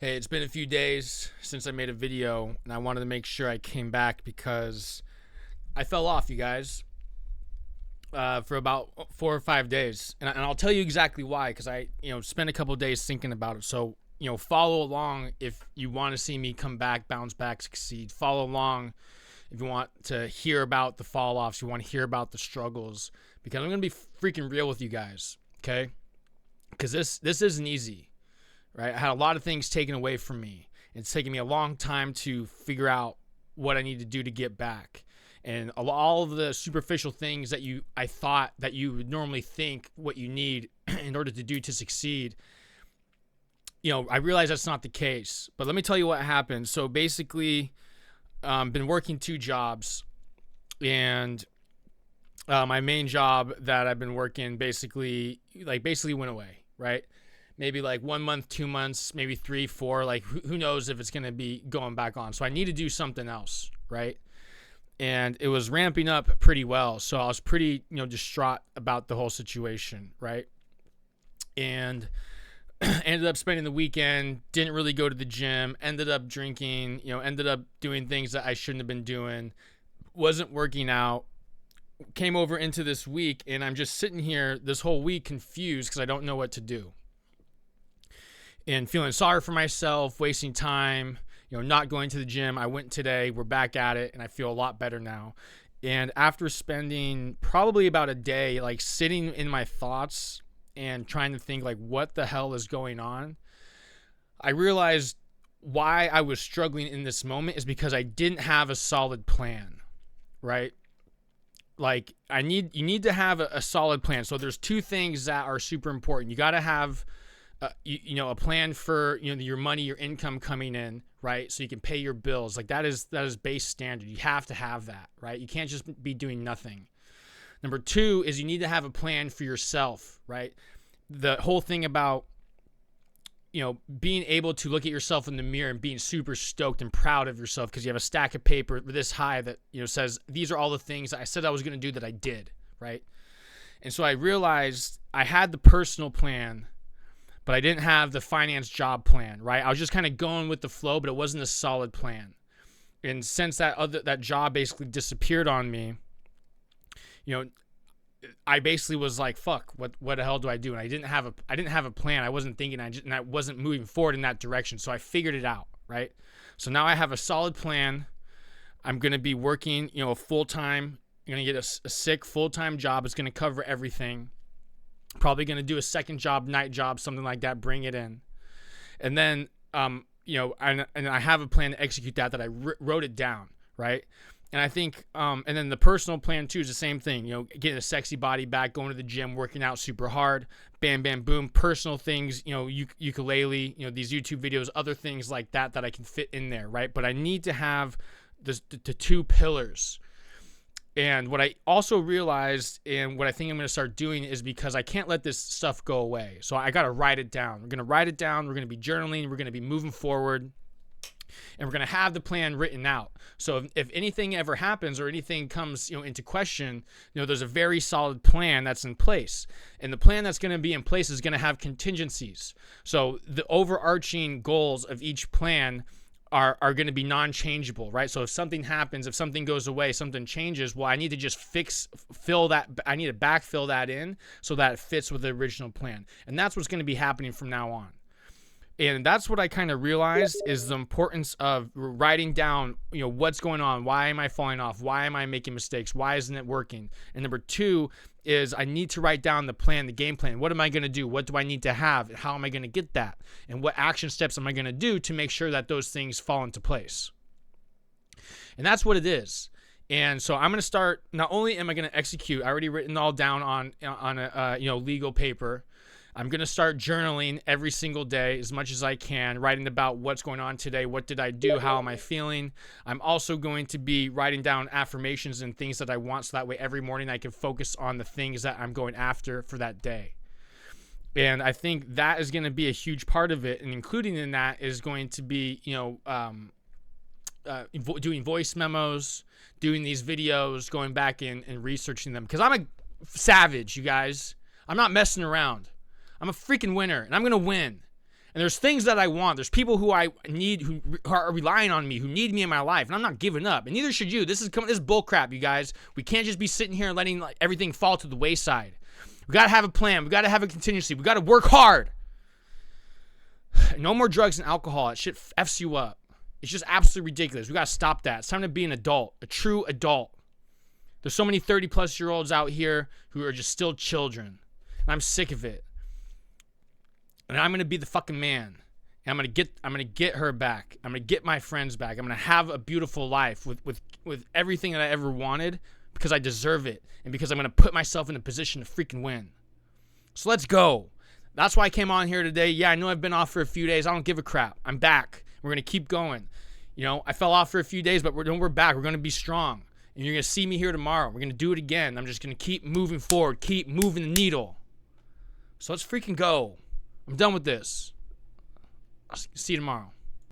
Hey, it's been a few days since I made a video, and I wanted to make sure I came back because I fell off, you guys, for about 4 or 5 days, and I'll tell you exactly why. Because I, spent a couple of days thinking about it. So, follow along if you want to see me come back, bounce back, succeed. Follow along if you want to hear about the fall offs, you want to hear about the struggles, because I'm gonna be freaking real with you guys, okay? Because this isn't easy. Right? I had a lot of things taken away from me. It's taken me a long time to figure out what I need to do to get back. And all of the superficial things that I thought that you would normally think what you need in order to succeed, I realize that's not the case. But let me tell you what happened. So basically, been working 2 jobs, and my main job that I've been working basically went away, right? Maybe like 1 month, 2 months, maybe 3, 4, like who knows if it's going to be going back on. So I need to do something else, right? And it was ramping up pretty well. So I was pretty, distraught about the whole situation, right? And ended up spending the weekend, didn't really go to the gym, ended up drinking, ended up doing things that I shouldn't have been doing, wasn't working out. Came over into this week, and I'm just sitting here this whole week confused because I don't know what to do. And feeling sorry for myself, wasting time, not going to the gym. I went today, we're back at it, and I feel a lot better now. And after spending probably about a day, like sitting in my thoughts and trying to think like what the hell is going on, I realized why I was struggling in this moment is because I didn't have a solid plan, right? Like you need to have a solid plan. So there's 2 things that are super important. You got to have a plan for your money, your income coming in, right? So you can pay your bills. Like that is base standard. You have to have that, right? You can't just be doing nothing. Number 2 is you need to have a plan for yourself, right? The whole thing about being able to look at yourself in the mirror and being super stoked and proud of yourself because you have a stack of paper this high that says these are all the things I said I was going to do that I did, right? And so I realized I had the personal plan, but I didn't have the finance job plan, right? I was just kind of going with the flow, but it wasn't a solid plan. And since that job basically disappeared on me, I basically was like, fuck, what the hell do I do? And I didn't have a plan. I wasn't thinking, and I wasn't moving forward in that direction. So I figured it out, right? So now I have a solid plan. I'm going to be working, a full-time, I'm going to get a sick full-time job. It's going to cover everything. Probably going to do a second job, night job, something like that, bring it in. And then, and I have a plan to execute that I wrote it down, right? And I think, and then the personal plan too is the same thing, getting a sexy body back, going to the gym, working out super hard, bam, bam, boom, personal things, ukulele, these YouTube videos, other things like that I can fit in there, right? But I need to have the 2 pillars. And what I also realized, and what I think I'm going to start doing, is because I can't let this stuff go away. So I got to write it down. We're going to write it down. We're going to be journaling. We're going to be moving forward. And we're going to have the plan written out. So if anything ever happens or anything comes, into question, there's a very solid plan that's in place. And the plan that's going to be in place is going to have contingencies. So the overarching goals of each plan are going to be non-changeable, right? So if something happens, if something goes away, something changes, well, I need to just fill that. I need to backfill that in so that it fits with the original plan. And that's what's going to be happening from now on. And that's what I kind of realized is the importance of writing down, what's going on. Why am I falling off? Why am I making mistakes? Why isn't it working? And number 2 is I need to write down the plan, the game plan. What am I going to do? What do I need to have? How am I going to get that? And what action steps am I going to do to make sure that those things fall into place? And that's what it is. And so I'm going to start, not only am I going to execute, I already written all down on a legal paper. I'm going to start journaling every single day as much as I can, writing about what's going on today, what did I do, how am I feeling. I'm also going to be writing down affirmations and things that I want, so that way every morning I can focus on the things that I'm going after for that day. And I think that is going to be a huge part of it, and including in that is going to be, doing voice memos, doing these videos, going back and researching them, because I'm a savage, you guys. I'm not messing around. I'm a freaking winner, and I'm going to win. And there's things that I want. There's people who I need, who are relying on me, who need me in my life, and I'm not giving up. And neither should you. This is bull crap, you guys. We can't just be sitting here and letting everything fall to the wayside. We got to have a plan. We got to have a contingency. We got to work hard. No more drugs and alcohol. That shit F's you up. It's just absolutely ridiculous. We got to stop that. It's time to be an adult, a true adult. There's so many 30-plus-year-olds out here who are just still children. And I'm sick of it. And I'm going to be the fucking man. And I'm going to get her back. I'm going to get my friends back. I'm going to have a beautiful life with everything that I ever wanted because I deserve it and because I'm going to put myself in a position to freaking win. So let's go. That's why I came on here today. Yeah, I know I've been off for a few days. I don't give a crap. I'm back. We're going to keep going. You know, I fell off for a few days, but we're back. We're going to be strong. And you're going to see me here tomorrow. We're going to do it again. I'm just going to keep moving forward, keep moving the needle. So let's freaking go. I'm done with this. I'll see you tomorrow.